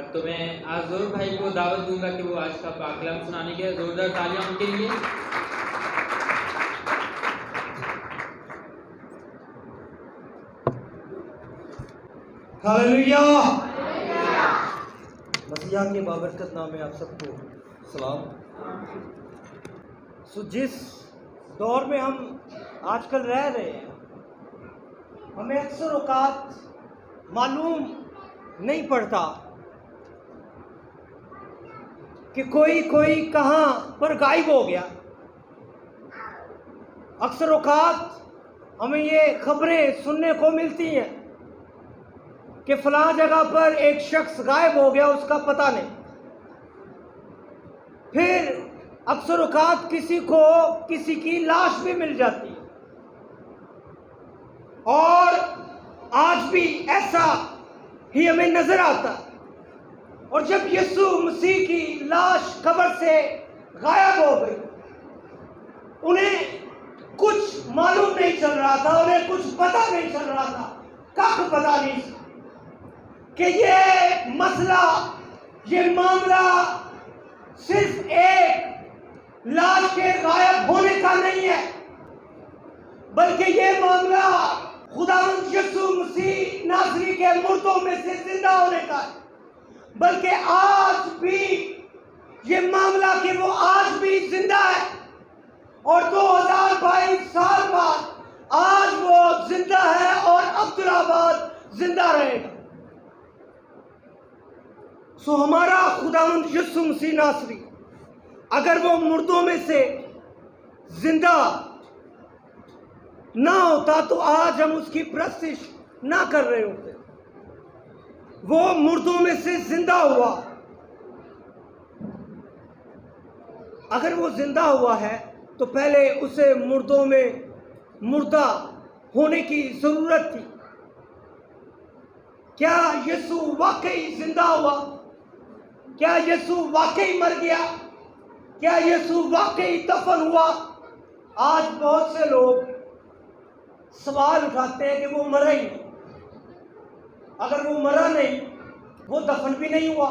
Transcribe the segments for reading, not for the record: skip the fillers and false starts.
तो मैं आज ज़रूर भाई को दावत दूंगा कि वो आज का पाक कलाम सुनाने के। ज़ोरदार तालियां उनके लिए। हालेलुया। मसीहा के बाबरकत नाम में आप सबको सलाम। जिस दौर में हम आजकल रह रहे हैं, हमें अक्सर औकात मालूम नहीं पड़ता कि कोई कहाँ पर गायब हो गया। अक्सर औकात हमें ये खबरें सुनने को मिलती हैं कि फलां जगह पर एक शख्स गायब हो गया, उसका पता नहीं। फिर अक्सर औकात किसी को किसी की लाश भी मिल जाती है। और आज भी ऐसा ही हमें नजर आता है। और जब यीशु मसीह की लाश कब्र से गायब हो गई, उन्हें कुछ मालूम नहीं चल रहा था, उन्हें कुछ पता नहीं चल रहा था, कख पता नहीं कि ये मसला, ये मामला सिर्फ एक लाश के गायब होने का नहीं है, बल्कि ये मामला खुदावंद यीशु मसीह नासरी के मुर्दों में से जिंदा होने का है। बल्कि आज भी ये मामला कि वो आज भी जिंदा है और 2022 साल बाद आज वो जिंदा है और अब्दुल्लाबाद जिंदा रहेगा। सो हमारा खुदावंद यीशु मसीह नासरी अगर वो मुर्दों में से जिंदा ना होता तो आज हम उसकी प्रस्तिश ना कर रहे होते। वो मुर्दों में से जिंदा हुआ। अगर वो जिंदा हुआ है तो पहले उसे मुर्दों में मुर्दा होने की जरूरत थी। क्या यीशु वाकई जिंदा हुआ? क्या यीशु वाकई मर गया? क्या यीशु वाकई दफन हुआ? आज बहुत से लोग सवाल उठाते हैं कि वो मरा ही नहीं। अगर वो मरा नहीं, वो दफन भी नहीं हुआ,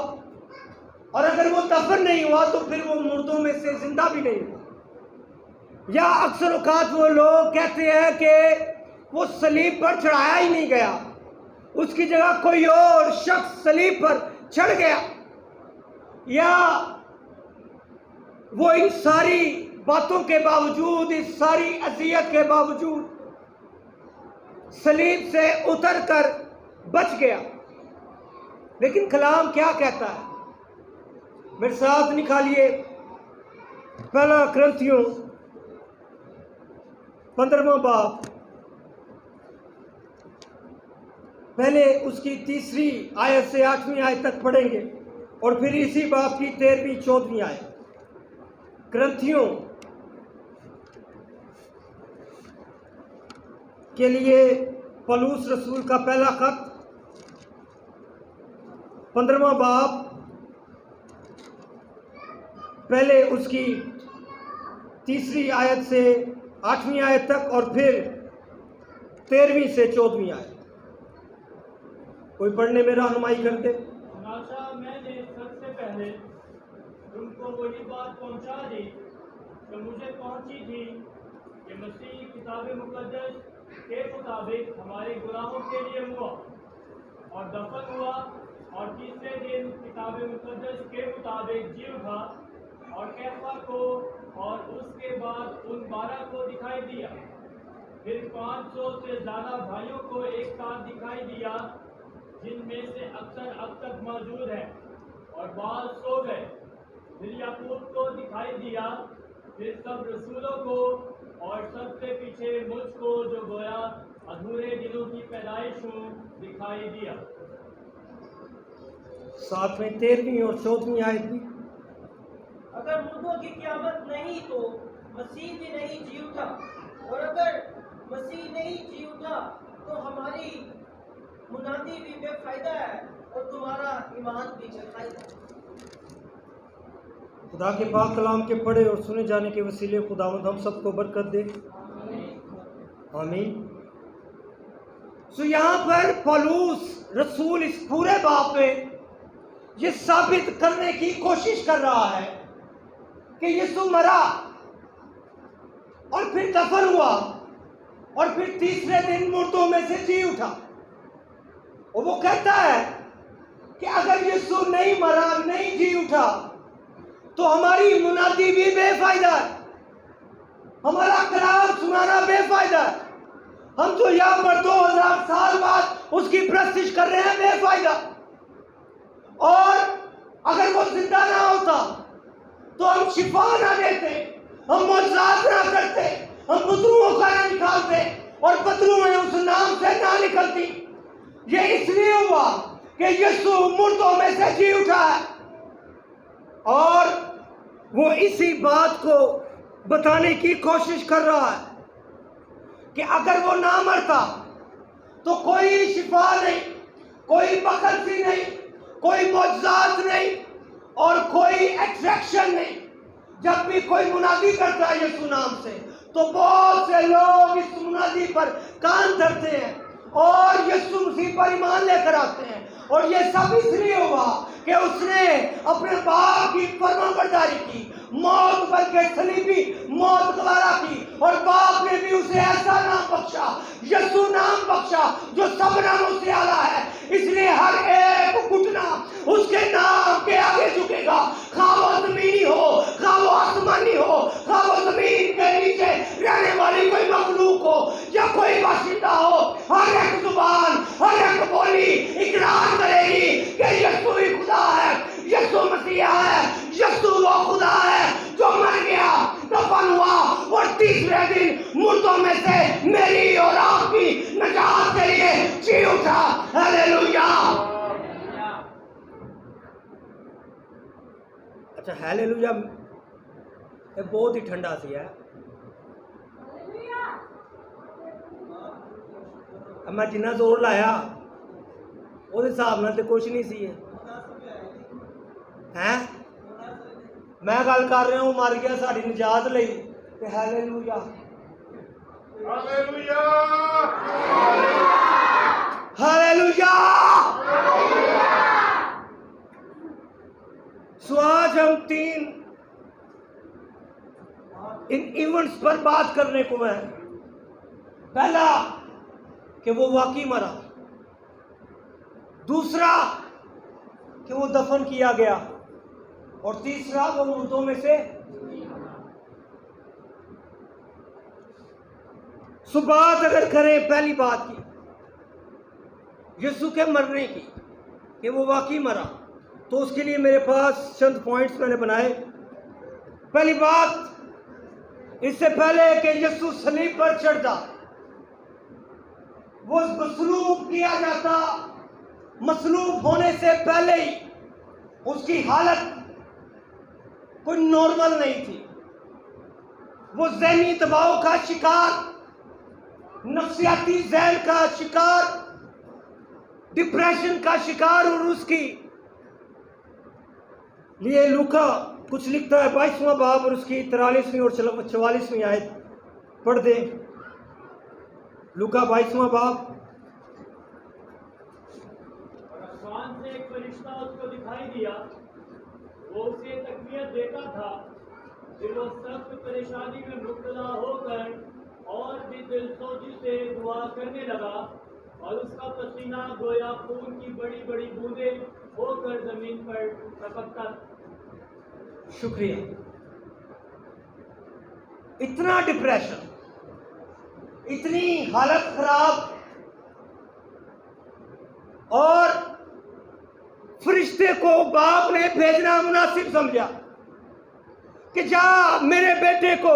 और अगर वो दफन नहीं हुआ तो फिर वो मुर्दों में से जिंदा भी नहीं हुआ। या अक्सर औकात वो लोग कहते हैं कि वो सलीब पर चढ़ाया ही नहीं गया, उसकी जगह कोई और शख्स सलीब पर चढ़ गया। या वो इन सारी बातों के बावजूद, इस सारी अजियत के बावजूद सलीब से उतर कर बच गया। लेकिन कलाम क्या कहता है? मेरे साथ निकालिए पहला कुरिन्थियों 15वां बाब, पहले उसकी 3री आयत से 8वीं आयत तक पढ़ेंगे और फिर इसी बाब की 13वीं 14वीं आयत। कुरिन्थियों के लिए पौलुस रसूल का पहला खत 15वां बाब, पहले उसकी 3री आयत से 8वीं आयत तक और फिर 13वीं से 14वीं आयत। कोई पढ़ने में रहनुमाई कर दे। मैंने सबसे पहले तुमको वही बात पहुंचा दी जो मुझे पहुंची थी कि मसीह किताब मुकद्दस के मुताबिक हमारे गुनाहों के लिए हुआ और दफन हुआ और तीसरे दिन किताब मुकद्दस के मुताबिक जी उठा और कैफा को और उसके बाद उन 12 को दिखाई दिया। फिर 500 से ज़्यादा भाइयों को एक साथ दिखाई दिया, जिनमें से अक्सर अब तक मौजूद हैं और बाल सो गए। फिर याकूब को दिखाई दिया, फिर सब रसूलों को और सबसे पीछे मुझको जो गोया अधूरे दिनों की पैदाइश हूँ दिखाई दिया। साथ में 13वीं और 14वीं आयत भी। अगर मुर्दों की क़यामत नहीं तो मसीह भी नहीं जी उठा, और अगर मसीह नहीं जी उठा तो हमारी मुनादी भी बेफायदा है और तुम्हारा ईमान भी बेफायदा। खुदा के पाक कलाम के पढ़े और सुने जाने के वसीले खुदावंद हम सबको बरकत दे, आमीन। सो यहाँ पर पौलुस रसूल इस पूरे बाब में ये साबित करने की कोशिश कर रहा है कि यीशु मरा और फिर दफन हुआ और फिर तीसरे दिन मुर्दों में से जी उठा। और वो कहता है कि अगर यीशु नहीं मरा, नहीं जी उठा, तो हमारी मुनादी भी बेफायदा है, हमारा कलाम सुनाना बेफायदा है। हम जो यहाँ पर 2000 साल बाद उसकी प्रस्तिश कर रहे हैं, बेफायदा। और अगर वो जिंदा ना होता तो हम शिफा ना देते, हम मौजूद ना करते, हम बदरुओं का ना निकालते और बदरुएं उस नाम से ना निकलती। ये इसलिए हुआ कि यीशु मुर्दों में से जी उठा है। और वो इसी बात को बताने की कोशिश कर रहा है कि अगर वो ना मरता तो कोई शिफा नहीं, कोई बखलसी नहीं, कोई मौजूद नहीं और कोई एट्रैक्शन नहीं। जब भी कोई मुनादी करता है यीशु नाम से, तो बहुत से लोग इस मुनादी पर कान धरते हैं और यीशु मसीह पर ईमान लेकर आते हैं। और ये सब इसलिए हुआ कि उसने अपने बाप की फरमाबरदारी की, मौत बल्कि सलीबी मौत गवारा की, और बाप ने भी उसे ऐसा नाम बख्शा, यीशु नाम बख्शा, जो सब नामों से आला है। इसलिए हर एक घुटना उसके नाम के आगे झुकेगा, खा वो जमीनी हो, खा वो आसमानी हो, खा वो जमीन के नीचे रहने वाली कोई मखलूक हो या कोई बाशिंदा हो। हर एक जुबान, हर एक बोली इकरार करेगी कि यीशु ही खुदा है, यीशु मसीहा है, यीशु वो खुदा है जो मर गया, दफन हुआ और तीसरे दिन मुर्दों में से मेरी और आपकी निजात के लिए जी उठा। हालेलुया। अच्छा, हालेलुया ये बहुत ही ठंडा सी है। अब मैं जिन्ना जोर लाया ਉਹਦੇ ਹਿਸਾਬ ਨਾਲ ਤੇ ਕੁਝ ਨਹੀਂ ਸੀ ਹੈ। मैं गल कर रहा हूँ मर गया साड़ी निजात लई ते हालेलुया हालेलुया हालेलुया। सो आज हम 3 इन इवेंट्स पर बात करने को है। पहला कि वो वाकई मरा, दूसरा कि वो दफन किया गया, और तीसरा वो मुर्दों में से। सो बात अगर करें पहली बात की, यीशु के मरने की, कि वो वाकई मरा, तो उसके लिए मेरे पास चंद पॉइंट्स मैंने बनाए। पहली बात, इससे पहले कि यीशु सलीब पर चढ़ता, वो मसलूब किया जाता, मसलूब होने से पहले ही उसकी हालत कोई नॉर्मल नहीं थी। वो ज़हनी दबाव का शिकार, नफ्सियाती जहन का शिकार, डिप्रेशन का शिकार, और उसकी लिए लूका कुछ लिखता है 22वां बाब और उसकी 43वीं और 44वीं आयत पढ़ दे। लूका 22वां बाब। आसमान से एक फरिश्ता उसको दिखाई दिया, वो उसे तकबीयत देता था। फिर वो सख्त परेशानी में मुब्तला होकर और भी दिलसोजी से दुआ करने लगा, और उसका पसीना गोया खून की बड़ी बड़ी बूंदें होकर जमीन पर टपकता। शुक्रिया। इतना डिप्रेशन, इतनी हालत खराब, और फरिश्ते को बाप ने भेजना मुनासिब समझा कि जा मेरे बेटे को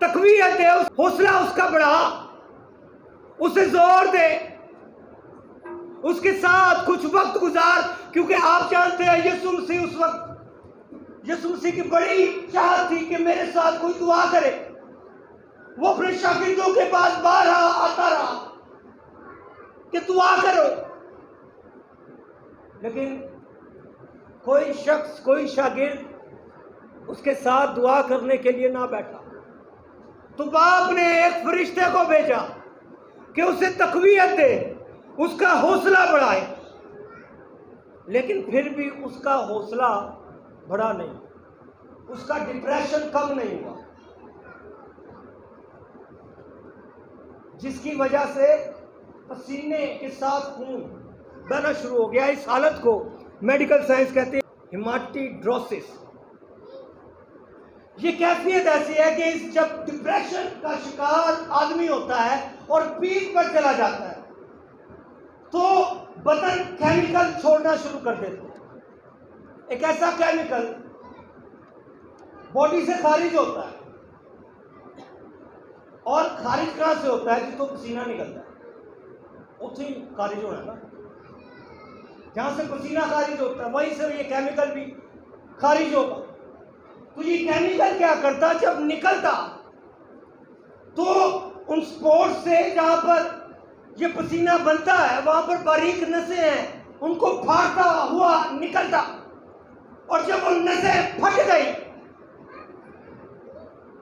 तकवीयत दे, हौसला उसका बढ़ा, उसे जोर दे, उसके साथ कुछ वक्त गुजार। क्योंकि आप जानते हैं यीशु मसीह उस वक्त, यीशु मसीह की बड़ी चाहत थी कि मेरे साथ कोई दुआ करे। वो अपने शागिर्दों के पास बार आता रहा कि दुआ करो, लेकिन कोई शख्स, कोई शागिर्द उसके साथ दुआ करने के लिए ना बैठा। तो बाप ने एक फरिश्ते को भेजा कि उसे तकवीयत दे, उसका हौसला बढ़ाए। लेकिन फिर भी उसका हौसला बढ़ा नहीं, उसका डिप्रेशन कम नहीं हुआ, जिसकी वजह से पसीने के साथ खून बहना शुरू हो गया। इस हालत को मेडिकल साइंस कहते हैं हेमाटिड्रोसिस। ये कैफियत ऐसी है कि जब डिप्रेशन का शिकार आदमी होता है और पीक पर चला जाता है तो बदन केमिकल छोड़ना शुरू कर देते हैं। एक ऐसा केमिकल बॉडी से खारिज होता है, और खारिज कहां से होता है? जितो पसीना निकलता है उसे ही खारिज होना ना, जहां से पसीना खारिज होता है वहीं से ये केमिकल भी खारिज होगा। तो ये केमिकल क्या करता, जब निकलता तो उन स्पॉट से जहां पर ये पसीना बनता है वहां पर बारीक नसें हैं, उनको फाड़ता हुआ निकलता, और जब वो नसें फट गई,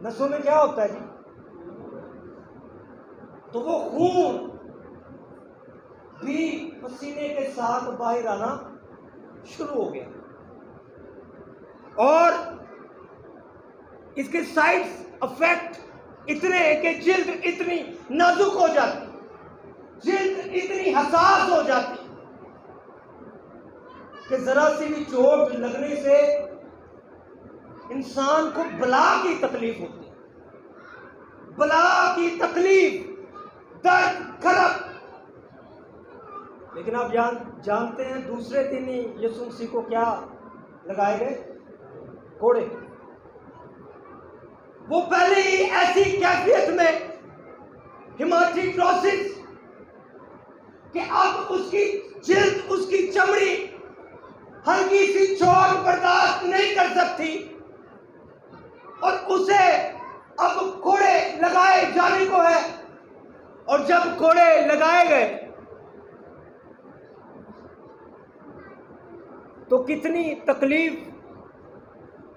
नसों में क्या होता है जी, तो वो खून भी पसीने के साथ बाहर आना शुरू हो गया। और इसके साइड इफेक्ट इतने हैं कि जिल्द इतनी नाजुक हो जाती, जिल्द इतनी हसास हो जाती कि जरा सी भी चोट लगने से इंसान को बला की तकलीफ होती है, बला की तकलीफ, दर्द, खरब। लेकिन आप जानते हैं दूसरे दिन ही यीशु मसीह को क्या लगाए गए? कोड़े। वो पहले ही ऐसी कैफियत में हेमाटिड्रोसिस कि अब उसकी जिल्द, उसकी चमड़ी हल्की सी चोट बर्दाश्त नहीं कर सकती, और उसे अब कोड़े लगाए जाने को है। और जब कोड़े लगाए गए तो कितनी तकलीफ,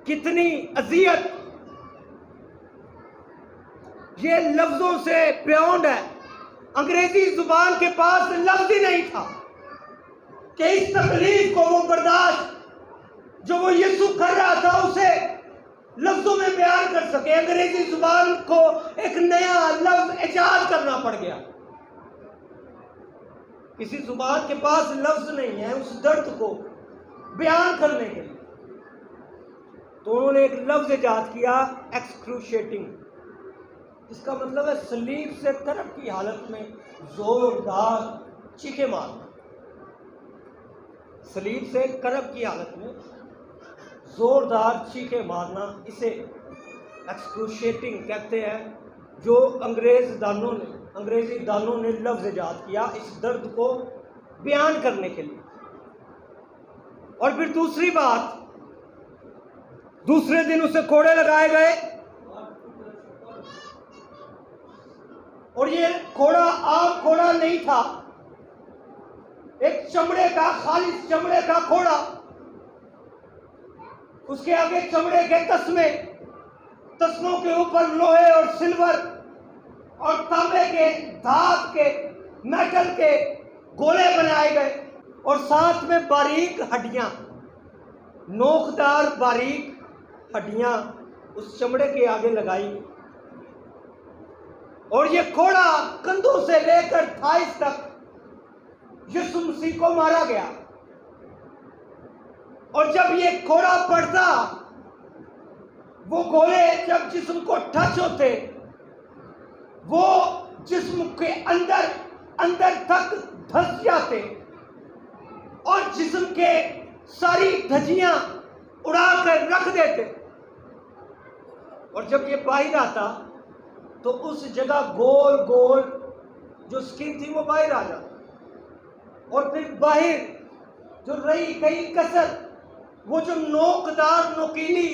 कितनी अजियत, ये लफ्जों से बियॉन्ड है। अंग्रेजी जुबान के पास लफ्ज ही नहीं था कि इस तकलीफ को वो बर्दाश्त, जो वो यीशु कर रहा था, उसे लफ्जों में बयान कर सके। अंग्रेजी जुबान को एक नया लफ्ज इजाद करना पड़ गया। किसी जुबान के पास लफ्ज नहीं है उस दर्द को बयान करने के लिए, तो उन्होंने एक लफ्ज इजाद किया, एक्सक्रूशिएटिंग। इसका मतलब है सलीब से तरफ की हालत में जोरदार चीखे मारना। सलीब से करब की हालत में जोरदार चीखे मारना, इसे एक्सक्रूशिएटिंग कहते हैं, जो अंग्रेजी दानों ने लफ्ज इजाद किया इस दर्द को बयान करने के लिए। और फिर दूसरी बात, दूसरे दिन उसे कोड़े लगाए गए, और ये कोड़ा आम कोड़ा नहीं था, एक चमड़े का, खालिस चमड़े का कोड़ा। उसके आगे चमड़े के तस्मे, तस्मों के ऊपर लोहे और सिल्वर और तांबे के, धात के, मेटल के गोले बनाए गए, और साथ में बारीक हड्डियां, नोकदार बारीक हड्डियां उस चमड़े के आगे लगाई। और ये कोड़ा कंधों से लेकर थाइस तक यीशु मसीह को मारा गया। और जब ये कोड़ा पड़ता, वो गोले जब जिस्म को टच होते, वो जिस्म के अंदर तक धंस जाते, और जिस्म के सारी धज्जियां उड़ाकर रख देते। और जब ये बाहर आता तो उस जगह गोल गोल जो स्किन थी वो बाहर आ जाती, और फिर बाहर जो रही कई कसर, वो जो नोकदार नोकीली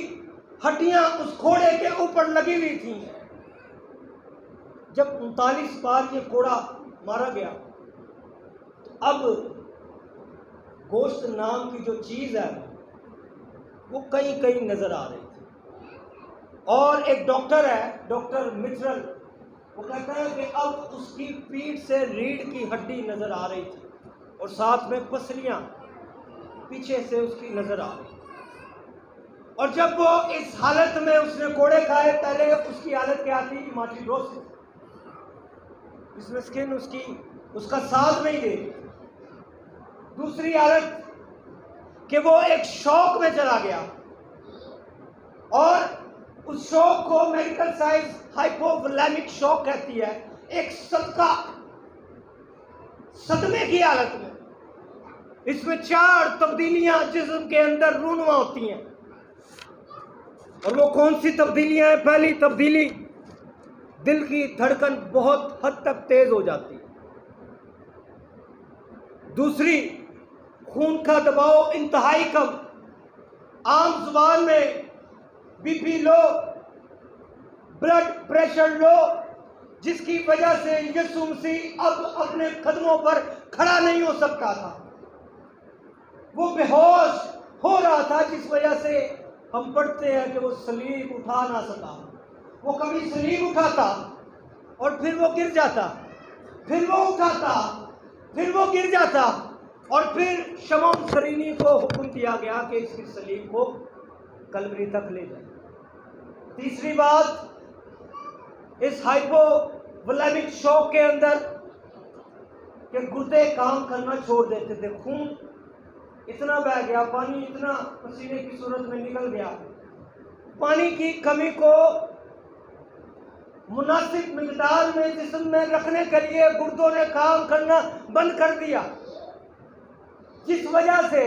हड्डियां उस घोड़े के ऊपर लगी हुई थी। जब 39 बार ये कोड़ा मारा गया तो अब गोश्त नाम की जो चीज है वो कहीं कहीं नजर आ रही थी। और एक डॉक्टर है, डॉक्टर मित्रल, वो कहता है कि अब उसकी पीठ से रीढ़ की हड्डी नजर आ रही थी, और साथ में पसलियां पीछे से उसकी नजर आ गई। और जब वो इस हालत में उसने कोड़े खाए, पहले उसकी हालत क्या थी? माइटोसिस, जिसमें स्किन उसका साथ नहीं दे। दूसरी हालत कि वो एक शौक में चला गया, और उस शौक को मेडिकल साइंस हाइपोवोलेमिक शौक कहती है। एक सदमे की हालत में। इसमें 4 तब्दीलियां जिस्म के अंदर रूनुमा होती हैं। और वो कौन सी तब्दीलियां हैं? पहली तब्दीली, दिल की धड़कन बहुत हद तक तेज हो जाती है। दूसरी, खून का दबाव इंतहाई कम, आम जुबान में BP low, blood pressure low, जिसकी वजह से यीशु मसीह अब अपने कदमों पर खड़ा नहीं हो सकता था। वो बेहोश हो रहा था, जिस वजह से हम पढ़ते हैं कि वो सलीब उठा ना सका। वो कभी सलीब उठाता और फिर वो गिर जाता, फिर वो उठाता, फिर वो गिर जाता, और फिर शमौन सरीनी को हुक्म दिया गया कि इसकी सलीब को कलवरी तक ले जाए। तीसरी बात, इस हाइपोवोलेमिक शॉक के अंदर कि गुर्दे काम करना छोड़ देते थे, खून इतना बह गया, पानी इतना पसीने की सूरत में निकल गया। पानी की कमी को मुनासिब मिकदार में जिस्म में रखने के लिए गुर्दों ने काम करना बंद कर दिया, जिस वजह से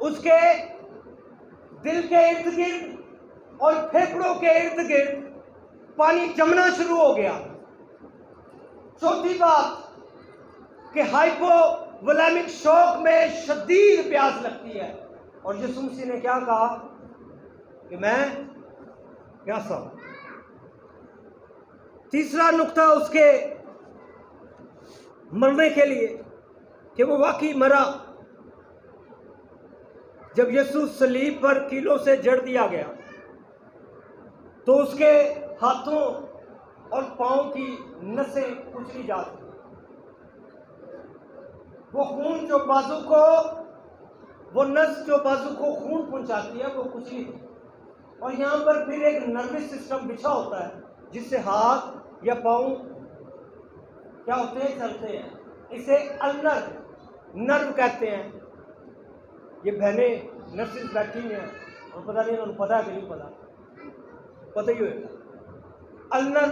उसके दिल के इर्द गिर्द और फेफड़ों के इर्द गिर्द पानी जमना शुरू हो गया। चौथी बात कि हाइपोवोलेमिक शॉक में शदीद प्यास लगती है, और यीशु मसीह ने क्या कहा कि मैं प्यासा हूं। तीसरा नुक्ता उसके मरने के लिए कि वो वाकई मरा। जब यीशु सलीब पर कीलों से जड़ दिया गया तो उसके हाथों और पांव की नसें कुचली जाती, वो खून जो बाजू को, वो नस जो बाजू को खून पहुंचाती है वो कुचली, और यहाँ पर फिर एक नर्वस सिस्टम बिछा होता है जिससे हाथ या पांव क्या होते हैं, चलते हैं। इसे अल्नर नर्व कहते हैं। ये बहनें नर्सिस बैठी हैं और पता नहीं उन्हें पता है कि नहीं पता, पता ही होगा अल्नर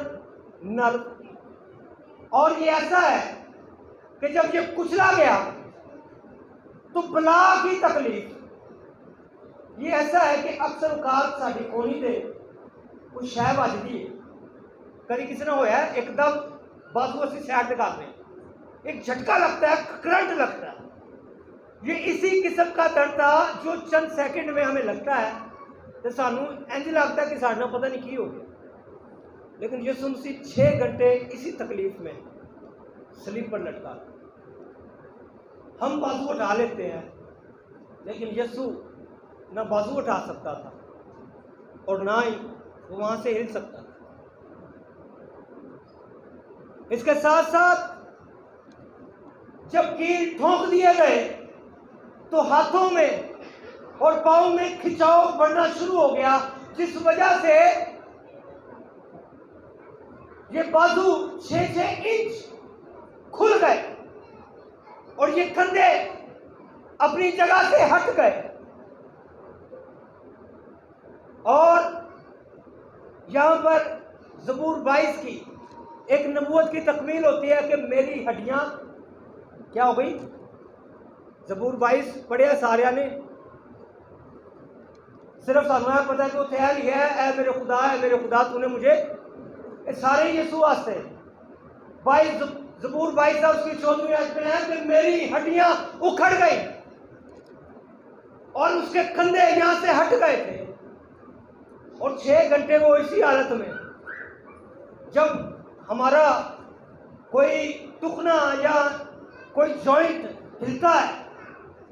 नर्व। और ये ऐसा है कि जब ये कुचला गया तो बला की तकलीफ, ये ऐसा है कि अक्सर औकात साड़ी कोनी दे कोई शह बजती है, कभी किसी ने होया एकदम बाजू असी सैड दिखाते हैं, एक झटका लगता है, करंट लगता है। ये इसी किस्म का दर्द था जो चंद सेकंड में हमें लगता है तो सानू इंज लगता है कि साढ़े पता नहीं की हो गया, लेकिन यीशु मसीह 6 घंटे इसी तकलीफ में सलीब पर लटका। हम बाजू उठा लेते हैं, लेकिन यीशु ना बाजू उठा सकता था और ना ही वो वहां से हिल सकता था। इसके साथ साथ जब कील ठोंक दिए गए तो हाथों में और पांव में खिंचाव बढ़ना शुरू हो गया, जिस वजह से ये बाजू 6-6 इंच खुल गए और ये कंधे अपनी जगह से हट गए। और यहां पर ज़बूर 22 की एक नबूवत की तकमील होती है कि मेरी हड्डियां क्या हो गई। ज़बूर 22 पढ़िया सारिया ने, सिर्फ सानू पता है कि वो तैयार ही है, ऐ मेरे खुदा तूने मुझे, सारे यीशु वास्ते 22 ज़बूर 22 उसकी 14वीं आयत में है कि मेरी हड्डियां उखड़ गई और उसके कंधे यहां से हट गए थे। और 6 घंटे वो इसी हालत में, जब हमारा कोई टुकना या कोई जॉइंट हिलता है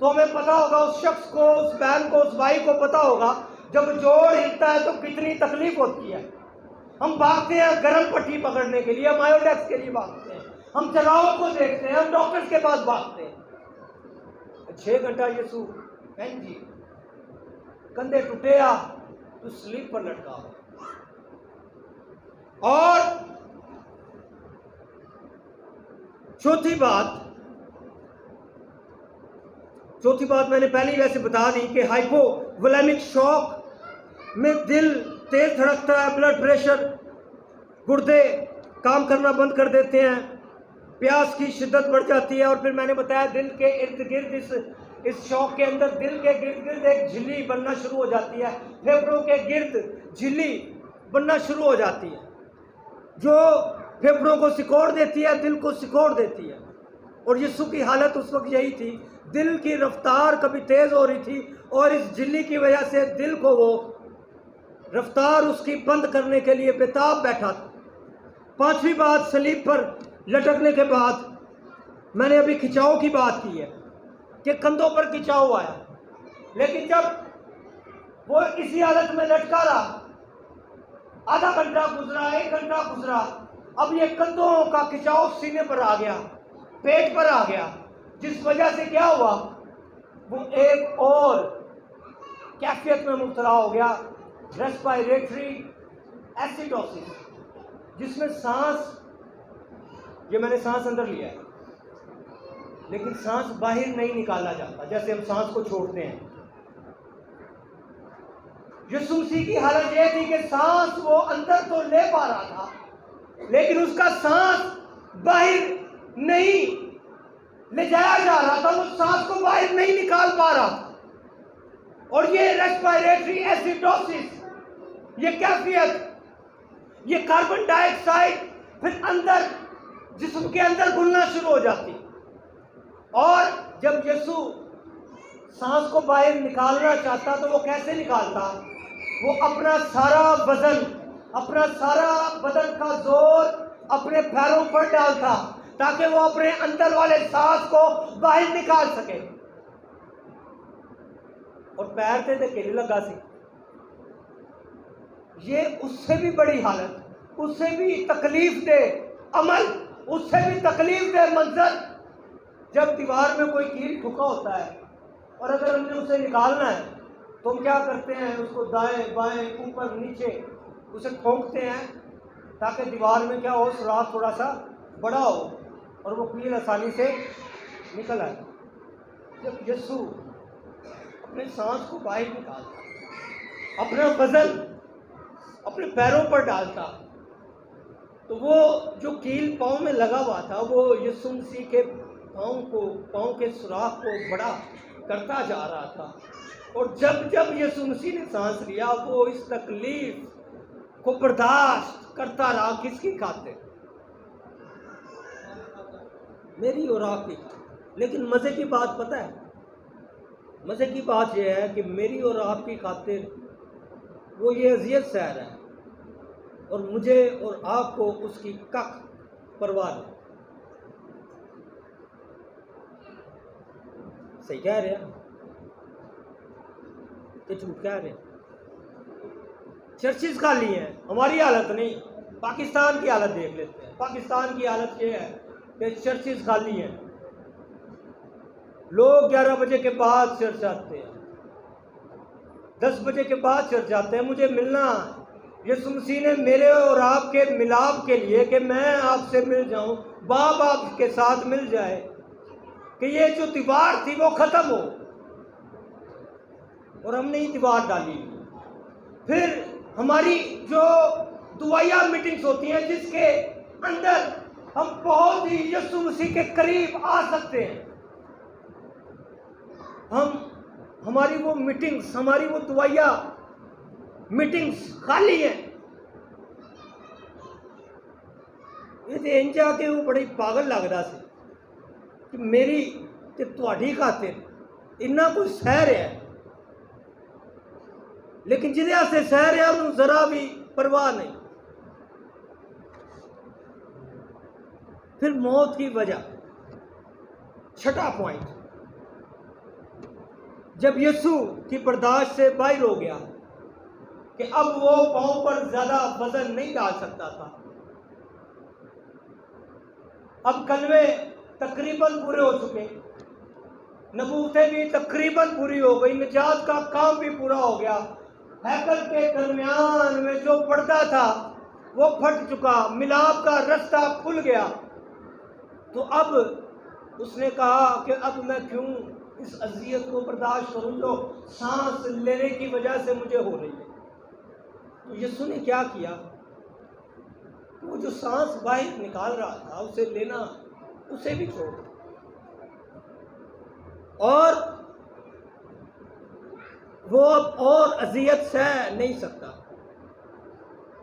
तो हमें पता होगा, उस शख्स को, उस बहन को, उस भाई को पता होगा जब जोड़ हिलता है तो कितनी तकलीफ होती है। हम भागते हैं गर्म पट्टी पकड़ने के लिए, मायोडेक्स के लिए भागते हैं, हम चलाओ को देखते हैं, हम डॉक्टर्स के पास भागते हैं। 6 घंटा यीशु जी कंधे टूटे आ तो स्लीप पर लटका हो। और चौथी बात मैंने पहले ही वैसे बता दी कि हाइपोवोलेमिक शॉक में दिल तेज धड़कता है, ब्लड प्रेशर, गुर्दे काम करना बंद कर देते हैं, प्यास की शिद्दत बढ़ जाती है। और फिर मैंने बताया दिल के इर्द गिर्द इस शॉक के अंदर दिल के गिर्द गिर्द एक झिल्ली बनना शुरू हो जाती है, फेफड़ों के गिर्द झिल्ली बनना शुरू हो जाती है जो फेफड़ों को सिकोड़ देती है, दिल को सिकोड़ देती है। और यीशु की हालत उस वक्त यही थी, दिल की रफ्तार कभी तेज हो रही थी और इस झिल्ली की वजह से दिल को वो रफ्तार उसकी बंद करने के लिए बेताब बैठा था। पांचवी बात, सलीब पर लटकने के बाद मैंने अभी खिंचाव की बात की है कि कंधों पर खिंचाव आया, लेकिन जब वो इसी हालत में लटका रहा, आधा घंटा गुजरा, 1 घंटा गुजरा, अब ये कंधों का खिंचाव सीने पर आ गया, पेट पर आ गया, जिस वजह से क्या हुआ, वो एक और कैफियत में मुब्तला हो गया, रेस्पिरेटरी एसिडोसिस, जिसमें सांस, ये मैंने सांस अंदर लिया है लेकिन सांस बाहर नहीं निकाला जाता जैसे हम सांस को छोड़ते हैं। यीशु मसीह की हालत यह थी कि सांस वो अंदर तो ले पा रहा था लेकिन उसका सांस बाहर नहीं ले जाया जा रहा था, वो सांस को बाहर नहीं निकाल पा रहा था। और ये रेस्पिरेटरी एसिडोसिस, ये कैफियत, ये कार्बन डाइऑक्साइड फिर अंदर जिस्म के अंदर घुलना शुरू हो जाती। और जब यीशु सांस को बाहर निकालना चाहता तो वो कैसे निकालता, वो अपना सारा वजन, अपना सारा बदन का जोर अपने पैरों पर डालता ताकि वो अपने अंदर वाले सांस को बाहर निकाल सके। और पैर ते धकेली लगा सी, ये उससे भी बड़ी हालत, उससे भी तकलीफ दे अमल, उससे भी तकलीफ दे मंजर, जब दीवार में कोई कील ठुका होता है और अगर हमने उसे निकालना है तो हम क्या करते हैं, उसको दाएं बाएं ऊपर नीचे उसे ठोकते हैं ताकि दीवार में क्या हो, सुराख थोड़ा सा बड़ा हो और वो कील आसानी से निकल आए। जब यीशु अपने सांस को बाहर निकालता, अपना वजन अपने पैरों पर डालता, तो वो जो कील पाँव में लगा हुआ था वो यीशु मसीह के पाँव के सुराख को बड़ा करता जा रहा था। और जब जब यीशु मसीह ने सांस लिया वो इस तकलीफ को बर्दाश्त करता रहा, किसकी खातिर, मेरी और आपकी। लेकिन मज़े की बात पता है, मज़े की बात यह है कि मेरी और आपकी खातिर वो ये अज़ियत सह रहा है और मुझे और आपको उसकी कख परवाह नहीं। सही कह रहे हैं कि झूठ कह रहे हैं? चर्चिस खाली हैं, हमारी हालत नहीं, पाकिस्तान की हालत देख लेते हैं। पाकिस्तान की हालत ये है कि चर्चिस खाली हैं, लोग 11 बजे के बाद चर्च आते हैं, 10 बजे के बाद चर्च आते हैं। मुझे मिलना, यीशु मसीह ने मेरे और आपके मिलाप के लिए कि मैं आपसे मिल जाऊं, बाप आपके साथ मिल जाए, कि ये जो दीवार थी वो खत्म हो, और हमने ही दीवार डाली। फिर हमारी जो दुआया मीटिंग्स होती हैं जिसके अंदर हम बहुत ही यीशु मसीह के करीब आ सकते हैं, हमारी वो मीटिंग्स, हमारी वो दुआया मीटिंग्स खाली हैं। ये इंज आके वो बड़ी पागल लगदा सी कि मेरी ते तुहाडी खातिर इन्ना कोई सह रहा है, लेकिन जिहदे आस्ते सह रहा उन्होंने जरा भी परवाह नहीं। फिर मौत की वजह, छठा पॉइंट, जब यीशु की बर्दाश्त से बाहर हो गया कि अब वो पांव पर ज्यादा वजन नहीं डाल सकता था, अब कलवे तकरीबन पूरे हो चुके, नबूवतें भी तकरीबन पूरी हो गई, निजात का काम भी पूरा हो गया। हैकल के दरमियान में जो पर्दा था वो फट चुका, मिलाप का रास्ता खुल गया। तो अब उसने कहा कि अब मैं क्यों इस अजियत को बर्दाश्त करूं जो सांस लेने की वजह से मुझे हो रही है। तो यीशु ने क्या किया, वो जो सांस बाहर निकाल रहा था उसे लेना, उसे भी छोड़ दिया। और वो अब और अजियत सह नहीं सकता,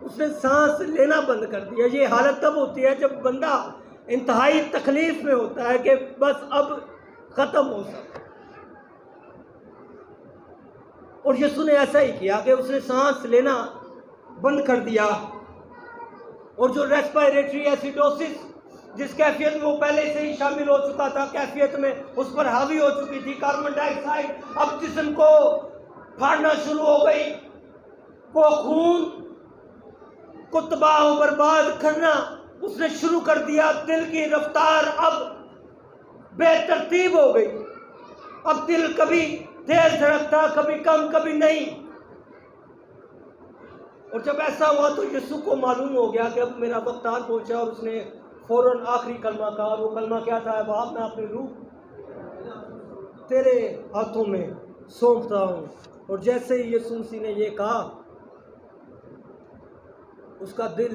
उसने सांस लेना बंद कर दिया। ये हालत तब होती है जब बंदा इंतहाई तकलीफ में होता है कि बस अब खत्म हो सकता। और यीशु ने ऐसा ही किया कि उसने सांस लेना बंद कर दिया। और जो रेस्पिरेटरी एसिडोसिस जिस कैफियत में वो पहले से ही शामिल हो चुका था, कैफियत में उस पर हावी हो चुकी थी कार्बन डाइऑक्साइड, अब जिस्म को फाड़ना शुरू हो गई, वो खून को तबाह और बर्बाद करना उसने शुरू कर दिया। दिल की रफ्तार अब बेतरतीब हो गई, अब दिल कभी तेज धड़कता, कभी कम, कभी नहीं। और जब ऐसा हुआ तो यीशु को मालूम हो गया कि अब मेरा वक्त आ पहुंचा, और उसने फौरन आखिरी कलमा कहा। वो कलमा क्या था, बाप मैं अपनी रूह तेरे हाथों में सौंपता हूँ। और जैसे ही यीशु मसीह ने ये कहा, उसका दिल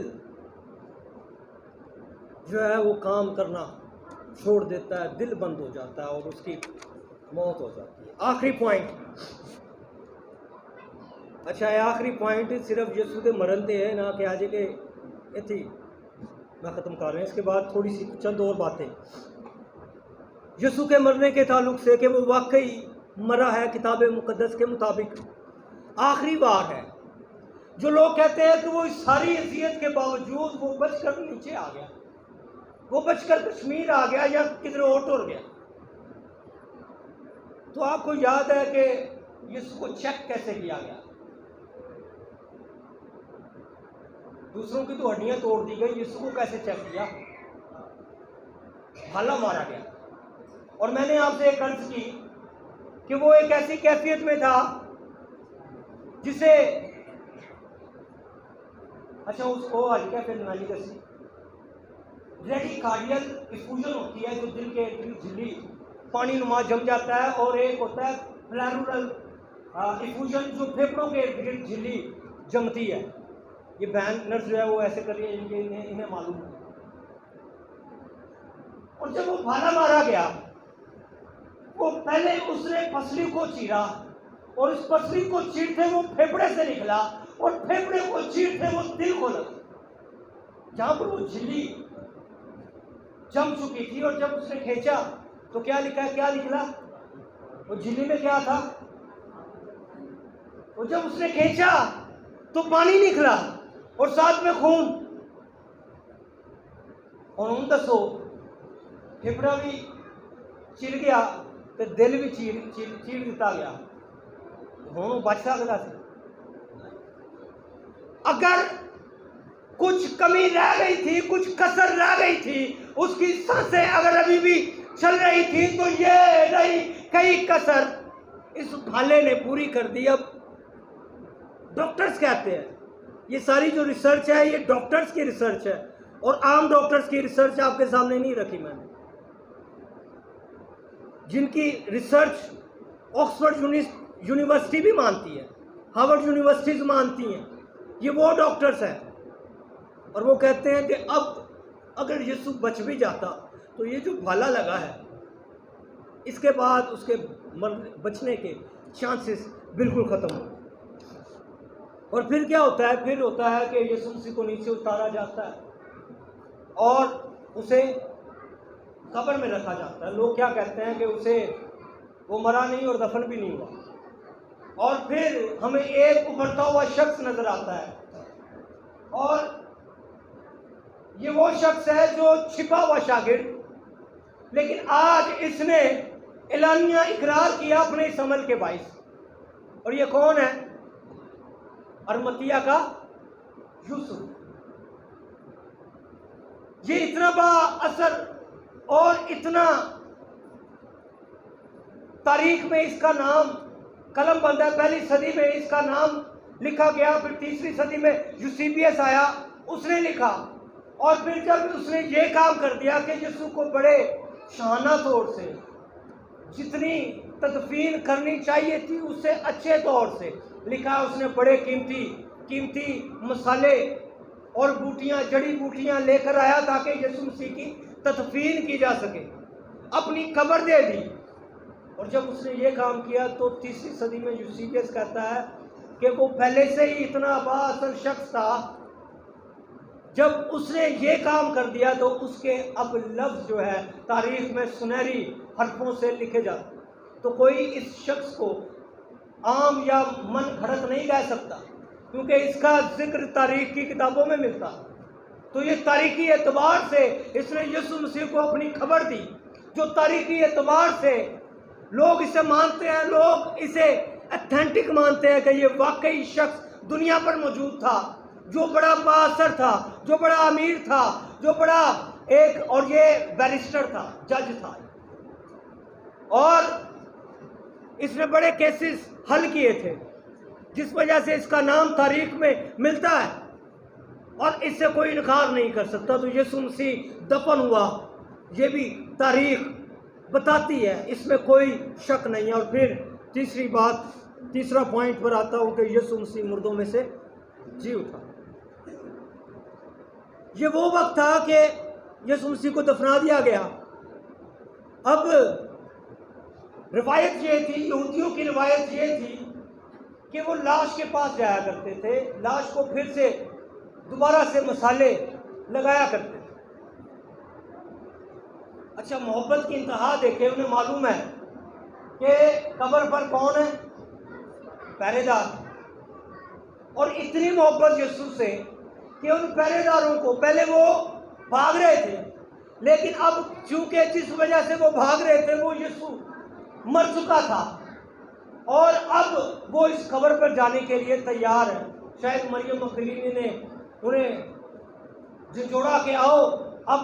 जो है वो काम करना छोड़ देता है, दिल बंद हो जाता है और उसकी मौत हो जाती है। आखिरी पॉइंट, अच्छा ये आखिरी पॉइंट सिर्फ यीशु के मरण ते है ना कि आज के इतनी मैं ख़त्म कर रहा हूँ। इसके बाद थोड़ी सी चंद और बातें यीशु के मरने के ताल्लुक से कि वो वाकई मरा है किताब मुकद्दस के मुताबिक। आखिरी बार है जो लोग कहते हैं कि वो इस सारी अजियत के बावजूद वो बचकर नीचे आ गया, वो बचकर कश्मीर आ गया या किधर और टुर गया। तो आपको याद है कि यीशु को चेक कैसे किया गया, दूसरों की तो हड्डियां तोड़ दी गई, यीशु को कैसे चेक किया, भाला मारा गया। और मैंने आपसे एक अर्ज की कि वो एक ऐसी कैफियत में था जिसे अच्छा उसको हल्का फिर नाली कसी रेडिकार्डियल इफ्यूजन होती है, जो दिल के झिल्ली पानी नुमा जम जाता है, और एक होता है प्लैरुरल इफ्यूजन जो फेफड़ों के झिल्ली जमती है। ये बहन नर्स जो है वो ऐसे कर रही है, इन्हें मालूम है। और जब वो भाला मारा गया, वो पहले उसने पसली को चीरा, और उस पसली को चीरते वो फेफड़े से निकला, और फेफड़े को चीरते वो दिल को लगा, जहां पर वो झिल्ली जम चुकी थी। और जब उसने खींचा तो क्या लिखा, क्या निकला, वो झिल्ली में क्या था, और जब उसने खींचा तो पानी निकला और साथ में खून। और उन दसो फेफड़ा भी चिर गया तो दिल भी चीर दिता गया, हूँ बच सकता था। अगर कुछ कमी रह गई थी, कुछ कसर रह गई थी, उसकी सांसें अगर अभी भी चल रही थी, तो ये रही कई कसर इस भाले ने पूरी कर दी। अब डॉक्टर्स कहते हैं, ये सारी जो रिसर्च है ये डॉक्टर्स की रिसर्च है, और आम डॉक्टर्स की रिसर्च आपके सामने नहीं रखी मैंने, जिनकी रिसर्च ऑक्सफोर्ड यूनिवर्सिटी भी मानती है, हार्वर्ड यूनिवर्सिटीज मानती हैं। ये वो डॉक्टर्स हैं, और वो कहते हैं कि अब अगर यीशु बच भी जाता तो ये जो भाला लगा है, इसके बाद उसके बचने के चांसेस बिल्कुल ख़त्म हो। और फिर क्या होता है, फिर होता है कि यीशु मसीह को नीचे उतारा जाता है और उसे कब्र में रखा जाता है। लोग क्या कहते हैं कि उसे वो मरा नहीं और दफन भी नहीं हुआ। और फिर हमें एक उभरता हुआ शख्स नजर आता है, और ये वो शख्स है जो छिपा हुआ शागिर्द, लेकिन आज इसने एलानिया इकरार किया अपने इस अमल के बाइस। और ये कौन है? अरमतिया का यूसुफ। ये इतना बड़ा असर और इतना तारीख में इसका नाम कलम बंद है। पहली सदी में इसका नाम लिखा गया, फिर तीसरी सदी में यूसेबियस आया, उसने लिखा। और फिर जब उसने ये काम कर दिया कि यीशु को बड़े शाना तौर से, जितनी तदफीन करनी चाहिए थी उससे अच्छे तौर से लिखा, उसने बड़े कीमती मसाले और बूटियां, जड़ी बूटियां लेकर आया ताकि यीशु मसीह की तदफीन की जा सके, अपनी कब्र दे दी। और जब उसने ये काम किया तो तीसरी सदी में यूसेबियस कहता है कि वो पहले से ही इतना बाअसर शख्स था, जब उसने ये काम कर दिया तो उसके अब लफ्ज़ जो है तारीख में सुनहरी हरफों से लिखे जाते। तो कोई इस शख्स को आम या मन घड़त नहीं कह सकता, क्योंकि इसका जिक्र तारीख की किताबों में मिलता। तो ये तारीखी एतबार से इसने यीशु मसीह को अपनी खबर दी, जो तारीखी एतबार से लोग इसे मानते हैं, लोग इसे अथेंटिक मानते हैं कि ये वाकई शख्स दुनिया पर मौजूद था, जो बड़ा बाअसर था, जो बड़ा अमीर था, जो बड़ा एक, और ये बैरिस्टर था, जज था, और इसने बड़े केसेस हल किए थे, जिस वजह से इसका नाम तारीख में मिलता है और इससे कोई इनकार नहीं कर सकता। तो यीशु मसीह दफन हुआ, ये भी तारीख बताती है, इसमें कोई शक नहीं है। और फिर तीसरा पॉइंट पर आता हूँ कि यीशु मसीह मुर्दों में से जी उठा। ये वो वक्त था कि यीशु मसीह को दफना दिया गया। अब रिवायत ये थी, यहूदियों की रिवायत ये थी कि वो लाश के पास जाया करते थे, लाश को फिर से दोबारा से मसाले लगाया करते थे। अच्छा, मोहब्बत की इंतहा देखे, उन्हें मालूम है कि कब्र पर कौन है, पहरेदार। और इतनी मोहब्बत यीशु से कि उन पहरेदारों को, पहले वो भाग रहे थे, लेकिन अब चूंकि जिस वजह से वो भाग रहे थे वो यीशु मर चुका था और अब वो इस कब्र पर जाने के लिए तैयार है। शायद मरियम मगदलीनी ने उन्हें झिझोड़ा के आओ, अब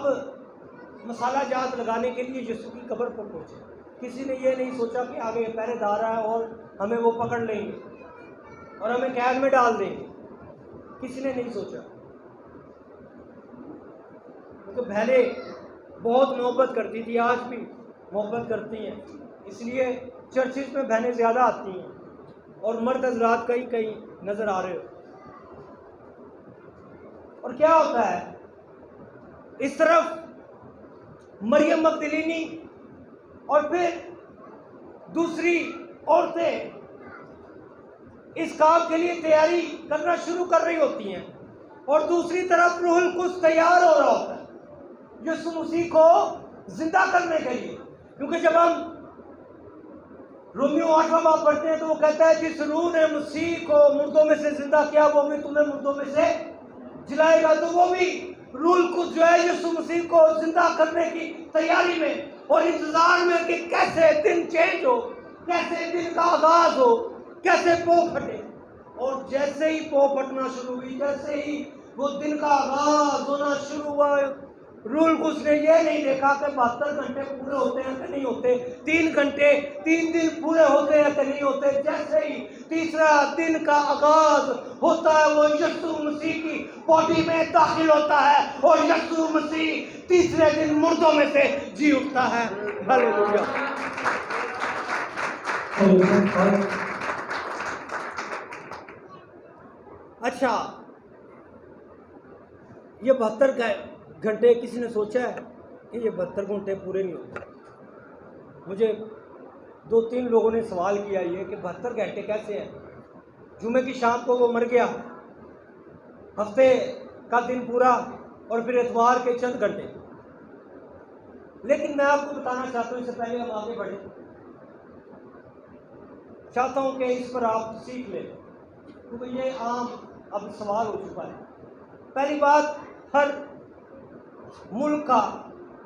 मसाला जात लगाने के लिए यीशु की कब्र पर पहुंचे। किसी ने ये नहीं सोचा कि आगे पहरेदार है और हमें वो पकड़ लेंगे और हमें कैद में डाल देंगे, किसी ने नहीं सोचा। तो बहनें बहुत मोहब्बत करती थी, आज भी मोहब्बत करती हैं, इसलिए चर्चिस में बहनें ज़्यादा आती हैं और मर्द हज़रात कहीं नज़र आ रहे हो। और क्या होता है, इस तरफ मरियम मगदलीनी और फिर दूसरी औरतें इस काम के लिए तैयारी करना शुरू कर रही होती हैं और दूसरी तरफ रूहुल कुद्स तैयार हो रहा होता है यीशु मसीह को जिंदा करने के लिए। क्योंकि जब हम रोमियो 8वां बाब पढ़ते हैं तो वो कहता है जिस रूह ने मसीह को मुर्दों में से जिंदा किया वो भी तुम्हें मुर्दों में से जिलाएगा। तो वो भी रूहुल कुद्स जो है यीशु मसीह को जिंदा करने की तैयारी में और इंतजार में कि कैसे दिन चेंज हो, कैसे दिन का आगाज हो, कैसे पो फटे। और जैसे ही पो फटना शुरू हुई, जैसे ही वो दिन का आगाज होना शुरू हुआ, रूहुल कुद्स ने ये नहीं देखा कि 72 घंटे पूरे होते हैं कि नहीं होते, 3 घंटे 3 दिन पूरे होते हैं कि नहीं होते। जैसे ही तीसरा दिन का आगाज होता है वो यीशु मसीह की बॉडी में दाखिल होता है और यीशु मसीह तीसरे दिन मुर्दों में से जी उठता है। हालेलुया। अच्छा, ये 72 घंटे, किसी ने सोचा है कि ये 72 घंटे पूरे नहीं होते? मुझे 2-3 लोगों ने सवाल किया ये कि 72 घंटे कैसे हैं? जुमे की शाम को वो मर गया, हफ्ते का दिन पूरा और फिर इतवार के चंद घंटे। लेकिन मैं आपको बताना चाहता हूँ, इससे पहले हम आगे बढ़े, चाहता हूँ कि इस पर आप सीख लें, क्योंकि ये आम अब सवाल हो चुका है। पहली बात, हर मुल्क का,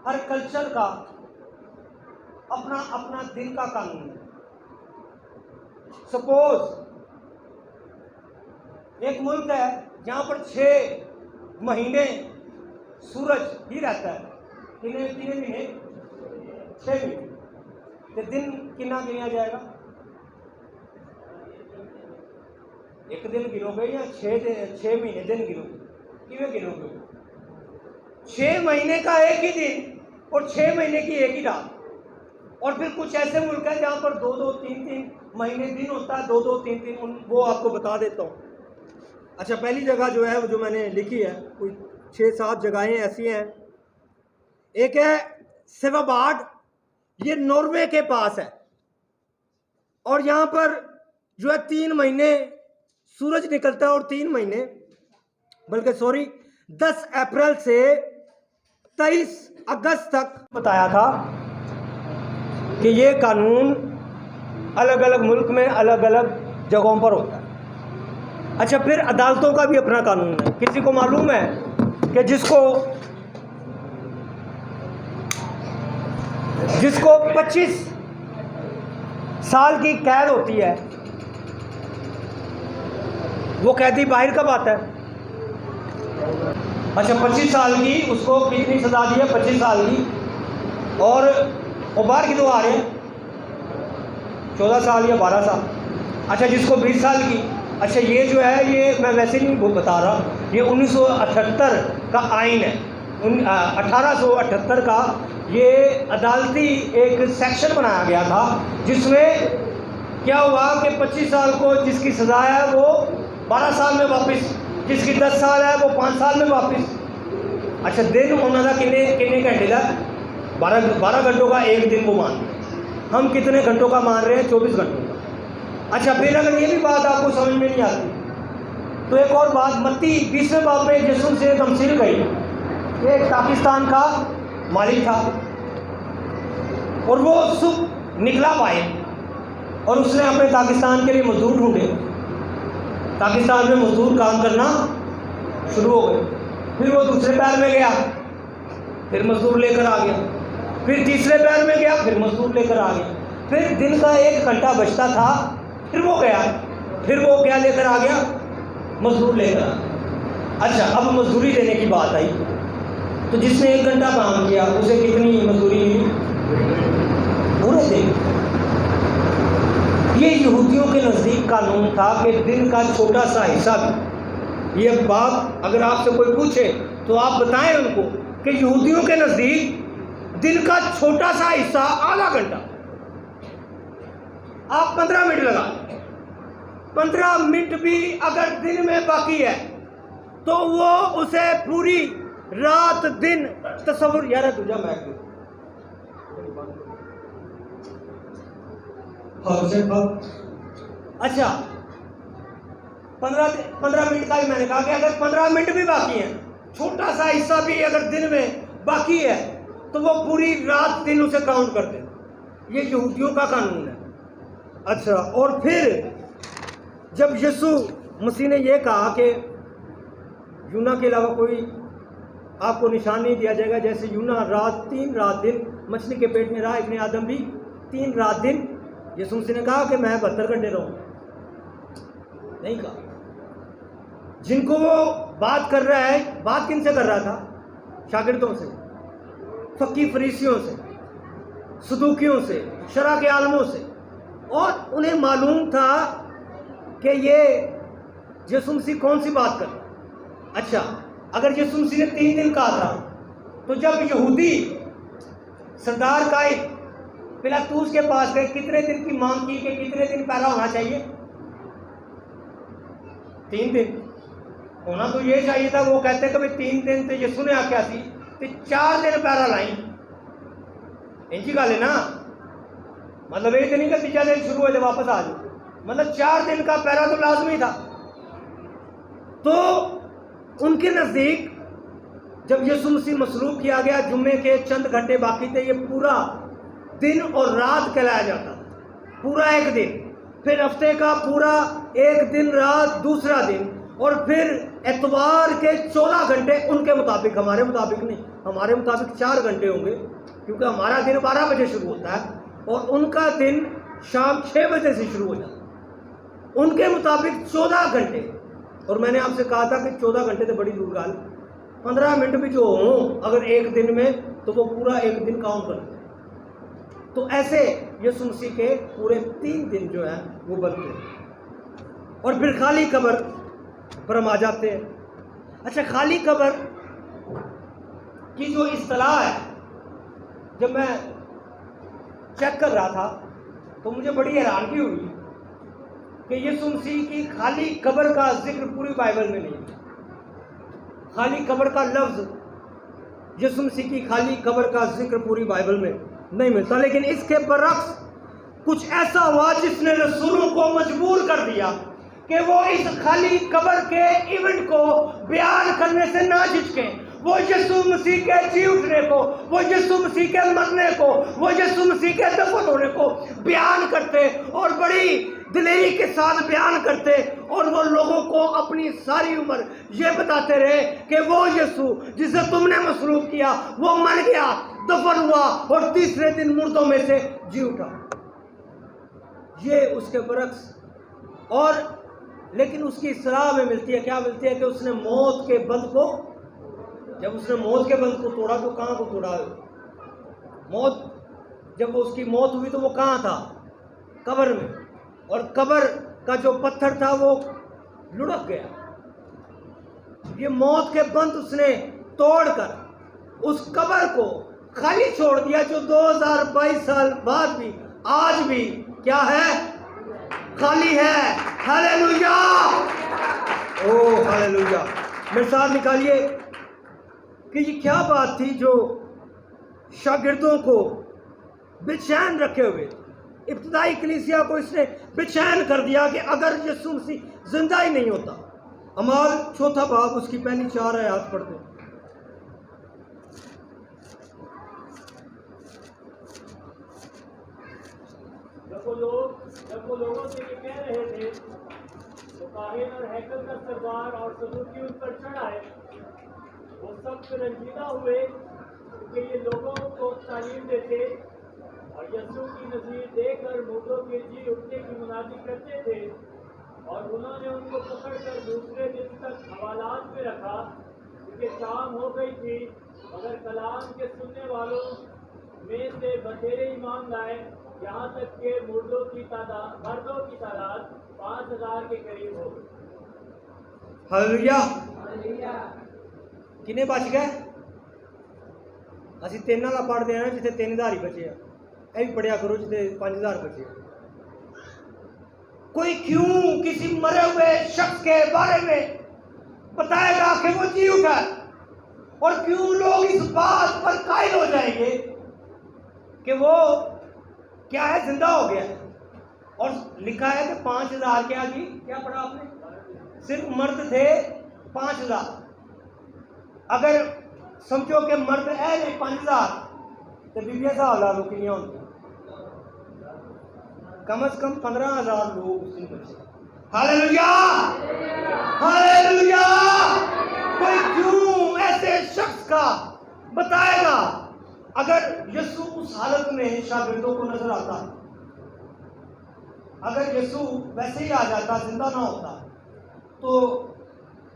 हर कल्चर का अपना अपना दिन का कानून है। सपोज एक मुल्क है जहां पर 6 महीने सूरज ही रहता है, कितने महीने? 6 महीने। तो दिन कितना गिना जाएगा? एक दिन गिनोगे या 6 महीने दिन गिनोगे? किमें गिनोगे? 6 महीने का एक ही दिन और 6 महीने की एक ही रात। और फिर कुछ ऐसे मुल्क हैं जहाँ पर 2-2, 3-3 महीने दिन होता है, 2-2, 3-3, वो आपको बता देता हूँ। अच्छा, पहली जगह जो है वो जो मैंने लिखी है, कोई 6-7 जगहें ऐसी हैं। एक है सेवाबाड, ये नॉर्वे के पास है, और यहाँ पर जो है 3 महीने सूरज निकलता है, और 3 महीने बल्कि 10 अप्रैल से 23 अगस्त तक बताया था कि ये कानून अलग अलग मुल्क में अलग अलग जगहों पर होता है। अच्छा, फिर अदालतों का भी अपना कानून है। किसी को मालूम है कि जिसको 25 साल की कैद होती है, वो कैदी बाहर कब आता है? अच्छा, 25 साल की उसको कितनी सजा दी है? 25 साल की। और वो बाहर कितने आ रहे हैं? 14 साल या 12 साल। अच्छा, जिसको 20 साल की, अच्छा ये जो है, ये मैं वैसे नहीं बता रहा, ये 1978 का आइन है। 1878 का ये अदालती एक सेक्शन बनाया गया था, जिसमें क्या हुआ कि 25 साल को जिसकी सज़ा है वो 12 साल में वापस, जिसकी 10 साल है वो 5 साल में वापस। अच्छा, दिन होना था कितने घंटे का? 12 घंटों का एक दिन वो मान रहे। हम कितने घंटों का मान रहे हैं? 24 घंटों का। अच्छा, फिर अगर ये भी बात आपको समझ में नहीं आती तो एक और बात, मत्ती 20वें बाब में यीशु से तमसील गई। ये पाकिस्तान का मालिक था और वो सुख निकला पाए, और उसने अपने पाकिस्तान के लिए मजदूर ढूंढे। पाकिस्तान में मजदूर काम करना शुरू हो गए। फिर वो दूसरे पैर में गया, फिर मजदूर लेकर आ गया। फिर तीसरे पैर में गया, फिर मजदूर लेकर आ गया। फिर दिन का 1 घंटा बचता था, फिर वो गया, फिर वो क्या लेकर आ गया? मजदूर लेकर आ गया। अच्छा, अब मजदूरी देने की बात आई तो जिसने 1 घंटा काम किया उसे कितनी मजदूरी मिली? पूरे दिन। ये यहूदियों के नज़दीक कानून था कि दिन का छोटा सा हिस्सा भी। ये बात अगर आपसे कोई पूछे तो आप बताएं उनको कि यहूदियों के नज़दीक दिन का छोटा सा हिस्सा आधा घंटा, आप 15 मिनट लगा, 15 मिनट भी अगर दिन में बाकी है तो वो उसे पूरी रात दिन तस्वुर। यार तुझा मैक अच्छा, 15 मिनट का ही मैंने कहा कि अगर 15 मिनट भी बाकी है, छोटा सा हिस्सा भी अगर दिन में बाकी है तो वो पूरी रात दिन उसे काउंट करते हैं। ये यहूदियों का कानून है। अच्छा, और फिर जब यीशु मसीह ने यह कहा कि यूना के अलावा कोई आपको निशान नहीं दिया जाएगा, जैसे यूना 3 रात दिन मछली के पेट में रहा, इब्ने आदम भी 3 रात दिन। यीशु मसीह ने कहा कि मैं 72 घंटे रहूँगा? नहीं कहा। जिनको वो बात कर रहा है, बात किन से कर रहा था? शागिर्दों से, फकी फरीसियों से, सदूकियों से, शरा के आलमों से। और उन्हें मालूम था कि ये यीशु मसीह कौन सी बात कर रहा है। अच्छा, अगर यीशु मसीह ने 3 दिन कहा था तो जब यहूदी सरदार कायद पिलातूस के पास गए, कितने दिन की मांग की कि कितने दिन पहला होना चाहिए? 3 दिन होना तो ये चाहिए था। वो कहते कि भाई 3 दिन तो यीशु ने आख्या सी तो 4 दिन पहला लाई। इंची गल है ना, मतलब ये तो नहीं कि 3 दिन शुरू हो जाए वापस आ जाओ, मतलब 4 दिन का पहरा तो लाजमी था। तो उनके नज़दीक जब यीशु मसीह मसलूब किया गया, जुम्मे के चंद घंटे बाकी थे, ये पूरा दिन और रात कहलाया जाता था, पूरा एक दिन। फिर हफ्ते का पूरा एक दिन रात, दूसरा दिन, और फिर एतवार के 14 घंटे उनके मुताबिक, हमारे मुताबिक नहीं, हमारे मुताबिक 4 घंटे होंगे क्योंकि हमारा दिन 12 बजे शुरू होता है और उनका दिन शाम 6 बजे से शुरू हो जाता है। उनके मुताबिक 14 घंटे। और मैंने आपसे कहा था कि 14 घंटे तो बड़ी दूर गाल, 15 मिनट भी जो हों अगर एक दिन में, तो वो पूरा एक दिन काउंट करते हैं। तो ऐसे यीशु मसीह के पूरे 3 दिन जो है वो बनते हैं और फिर खाली कब्र पर हम आ जाते हैं। अच्छा, खाली कब्र की जो इस्तिलाह है, जब मैं चेक कर रहा था तो मुझे बड़ी हैरानगी हुई कि यीशु मसीह की खाली कब्र का जिक्र पूरी बाइबल में नहीं है। खाली कब्र का लफ्ज यीशु मसीह की खाली कब्र का जिक्र पूरी बाइबल में नहीं मिलता। लेकिन इसके बरक्स कुछ ऐसा हुआ जिसने रसूलों को मजबूर कर दिया कि वो इस खाली कब्र के इवेंट को बयान करने से ना झिझकें। वो यीशु मसीह के जी उठने को, वो यीशु मसीह के मरने को, वो यीशु मसीह के दफन होने को बयान करते और बड़ी दिलेरी के साथ बयान करते और वो लोगों को अपनी सारी उम्र ये बताते रहे कि वो यीशु जिसे तुमने मसलूब किया वो मर गया, दफन हुआ और तीसरे दिन मुर्दों में से जी उठा। ये उसके बरक्स। और लेकिन उसकी सलाह में मिलती है, क्या मिलती है कि उसने मौत के बंध को, जब उसने मौत के बंध को तोड़ा तो कहाँ को तोड़ा? मौत, जब उसकी मौत हुई तो वो कहाँ था? कब्र में। और कब्र का जो पत्थर था वो लुढ़क गया। ये मौत के बंध उसने तोड़कर उस कब्र को खाली छोड़ दिया, जो 2022 साल बाद भी आज भी क्या है? खाली है। हालेलुया, ओ हालेलुया। मेरे साथ निकालिए कि ये क्या बात थी जो शागिर्दों को बेचैन रखे हुए। इब्तिदाई कलीसिया को इसने बेचैन कर दिया कि अगर यीशु मसीह जिंदा ही नहीं होता। अमाल 4 बाब उसकी पहली 4 आयत पढ़ते हैं। जब वो लोगों से ये कह रहे थे तो काहिन और हैकल का सरदार और सदूकी उन पर चढ़ आए। वो सब रंजीदा हुए क्योंकि ये लोगों को तालीम देते और यीशु की नज़ीर देकर मुर्दों के जी उठने की मुनादी करते थे। और उन्होंने उनको पकड़कर दूसरे दिन तक हवालात में रखा क्योंकि शाम हो गई थी। मगर कलाम के सुनने वालों में से बथेरे ईमान लाए, यहाँ तक के मर्दों की तादाद 5000 के करीब हो गई। हालेलुया। कितने बच गए? ਅਸੀਂ 3 ਵਾਲਾ ਪੜ੍ਹਦੇ ਆ ਜਿੱਥੇ 3000 ही बचे ਆ। ਇਹ भी पढ़िया करो जिथे 5000 बचे। कोई क्यों किसी मरे हुए शख्स के बारे में बताएगा कि वो जी उठा, और क्यों लोग इस बात पर कायल हो जाएंगे कि वो क्या है, जिंदा हो गया। और लिखा है कि 5000 क्या जी, क्या पढ़ा आपने? सिर्फ मर्द थे 5000। अगर समझो कि मर्द है नहीं 5000 तो बीबियां सा औलाद हो किनिया होंगी? कम से कम 15000 लोग उस दिन बचे। Hallelujah, hallelujah. कोई क्यों ऐसे शख्स का बताएगा? अगर यीशु उस हालत में शागिर्दों को नजर आता, अगर यीशु वैसे ही आ जाता, जिंदा ना होता, तो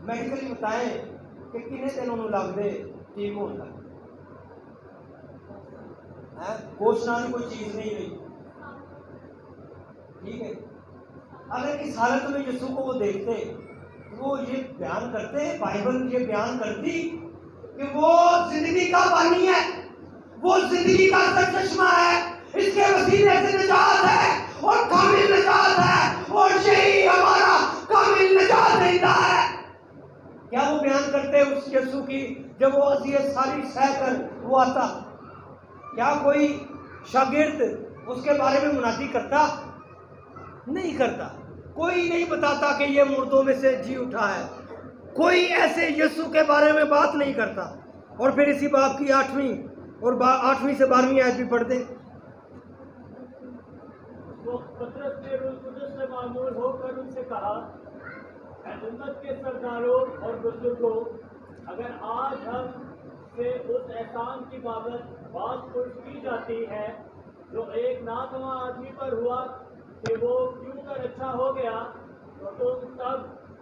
मेडिकली बताएं कि कितने दिन उन्होंने लगते ठीक होने लग। घोषणा की कोई चीज नहीं रही, ठीक है। अगर इस हालत में यीशु को वो देखते, वो ये बयान करते, बाइबल ये बयान करती कि वो जिंदगी का पानी है, वो जिंदगी का चश्मा है, इसके वसीले से निजात है और कामिल निजात है, और यही हमारा कामिल निजात देता है। क्या वो बयान करते उस यीशु की जब वो अज़ियत सारी सह कर वो आता? क्या कोई शागिर्द उसके बारे में मुनादी करता? नहीं करता। कोई नहीं बताता कि ये मुर्दों में से जी उठा है। कोई ऐसे यीशु के बारे में बात नहीं करता। और फिर इसी बाब की 8वीं और 8वीं से 12वीं आयत भी पढ़ते। तो पतरस ने रूह कुदस से मामूल होकर उनसे कहा, उम्मत के सरदारों और बुजुर्गों, अगर आज हम से उस एहसान की बात पुष्ट की जाती है जो एक नाकमा आदमी पर हुआ कि वो क्यों कर अच्छा हो गया, तो तुम सब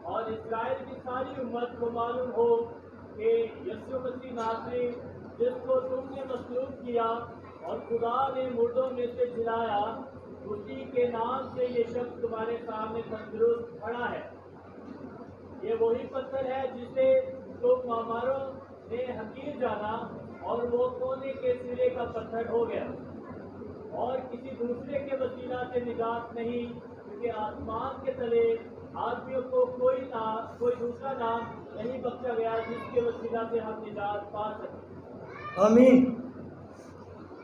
और इस्राएल की सारी उम्मत को मालूम हो कि यीशु मसीह नासरी जिसको तुमने मसलूब किया और खुदा ने मुर्दों में से जिलाया, उसी के नाम से ये शख्स तुम्हारे सामने तंदुरुस्त खड़ा है। ये वही पत्थर है जिसे तुम मामारों ने हकीर जाना और वो कोने के सिरे का पत्थर हो गया, और किसी दूसरे के वसीला से निजात नहीं, क्योंकि आसमान के तले आदमियों को कोई दूसरा नाम नहीं बख्शा गया जिसके वसीला से हम निजात पा सकें। आमीन।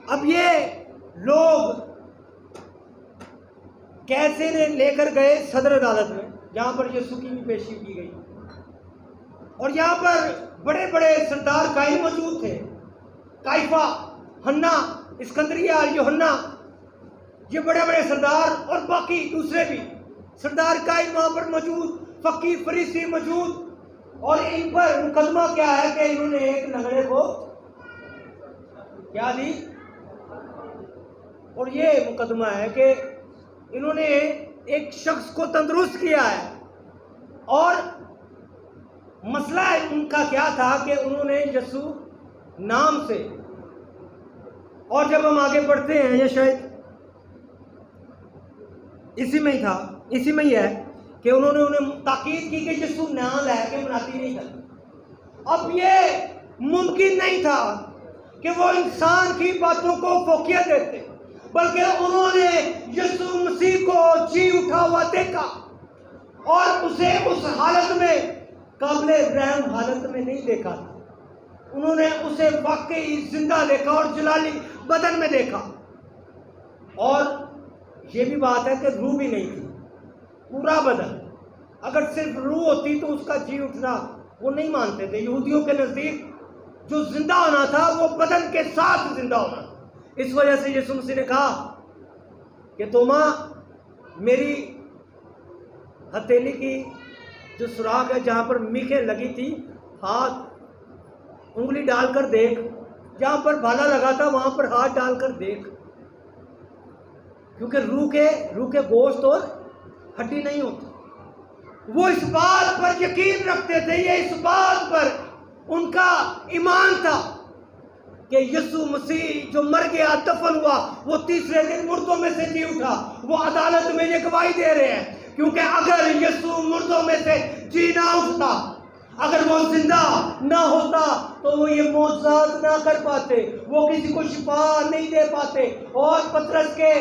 अब ये लोग कैसे ने लेकर गए सदर अदालत में, जहां पर यीशु की भी पेशी की गई, और यहाँ पर बड़े बड़े सरदार कायम मौजूद थे। काइफा, हन्ना, इस्कंदरिया, यूहन्ना, ये बड़े बड़े सरदार और बाकी दूसरे भी सरदार कायम वहाँ पर मौजूद, फकीर फरीसी मौजूद। और इन पर मुकदमा क्या है कि इन्होंने एक लंगड़े को क्या दी, और ये मुकदमा है कि इन्होंने एक शख्स को तंदुरुस्त किया है। और मसला उनका क्या था कि उन्होंने यीशु नाम से, और जब हम आगे बढ़ते हैं, ये शायद इसी में ही था, इसी में ही है कि उन्होंने उन्हें ताकीद की कि यीशु नाम लेके मनाती नहीं करती। अब ये मुमकिन नहीं था कि वो इंसान की बातों को फोकियत देते, बल्कि उन्होंने यीशु मसीह को जी उठा हुआ देखा और उसे उस हालत में, काबिल रहम हालत में नहीं देखा था। उन्होंने उसे वाकई जिंदा देखा और जलाली बदन में देखा। और ये भी बात है कि रूह भी नहीं थी, पूरा बदन। अगर सिर्फ रूह होती तो उसका जी उठना वो नहीं मानते थे। यहूदियों के नज़दीक जो जिंदा होना था वो बदन के साथ जिंदा होना। इस वजह से यीशु मसीह ने कहा कि तोमा, मेरी हथेली की जो सुराख है, जहाँ पर मीखें लगी थी, हाथ उंगली डालकर देख, जहाँ पर भाला लगा था वहाँ पर हाथ डालकर देख, क्योंकि रूह के गोश्त और हड्डी नहीं होती। वो इस बात पर यकीन रखते थे, ये इस बात पर उनका ईमान था कि यीशु मसीह जो मर गया, दफन हुआ, वो तीसरे दिन मुर्दों में से जी उठा। वो अदालत में ये गवाही दे रहे हैं, क्योंकि अगर यीशु मुर्दों में से जी ना उठता, अगर वो जिंदा ना होता तो वो ये मौजूद ना कर पाते, वो किसी को शिफा नहीं दे पाते, और पतरस के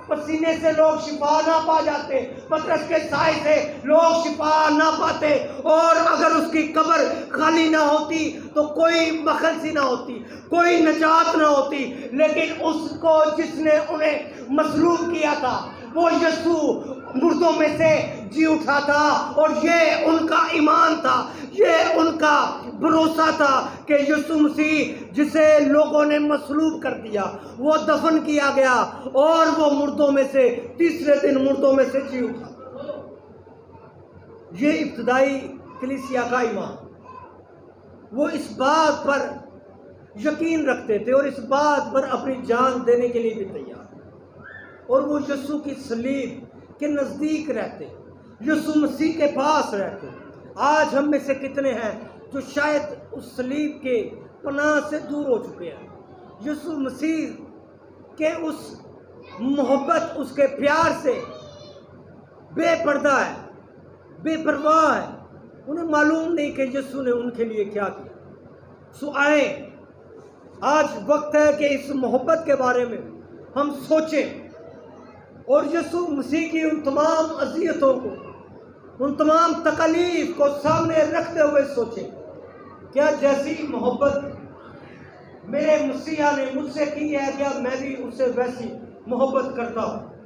पसीने से लोग शिफा ना पा जाते, पतरस के साए से लोग शिफा ना पाते, और अगर उसकी कब्र खाली ना होती तो कोई मखलसी ना होती, कोई नजात ना होती। लेकिन उसको जिसने उन्हें मसलूब किया था वो यीशु मुर्दों में से जी उठा था, और ये उनका ईमान था, ये उनका भरोसा था कि यीशु मसीह जिसे लोगों ने मसलूब कर दिया, वो दफन किया गया और वो मुर्दों में से तीसरे दिन मुर्दों में से जी उठा। ये इब्तदाई कलीसिया का ईमान, वो इस बात पर यकीन रखते थे और इस बात पर अपनी जान देने के लिए भी तैयार, और वो यीशु की सलीब के नज़दीक रहते, यीशु मसीह के पास रहते। आज हम में से कितने हैं जो शायद उस सलीब के पनाह से दूर हो चुके हैं। यीशु मसीह के उस मोहब्बत, उसके प्यार से बेपर्दा है, बेपरवाह है, उन्हें मालूम नहीं कि यीशु ने उनके लिए क्या किया। सो आए, आज वक्त है कि इस मोहब्बत के बारे में हम सोचें और यीशु मसीह की उन तमाम अज़ियतों को, उन तमाम तकलीफ को सामने रखते हुए सोचें, क्या जैसी मोहब्बत मेरे मसीहा ने मुझसे की है, क्या मैं भी उससे वैसी मोहब्बत करता हूँ।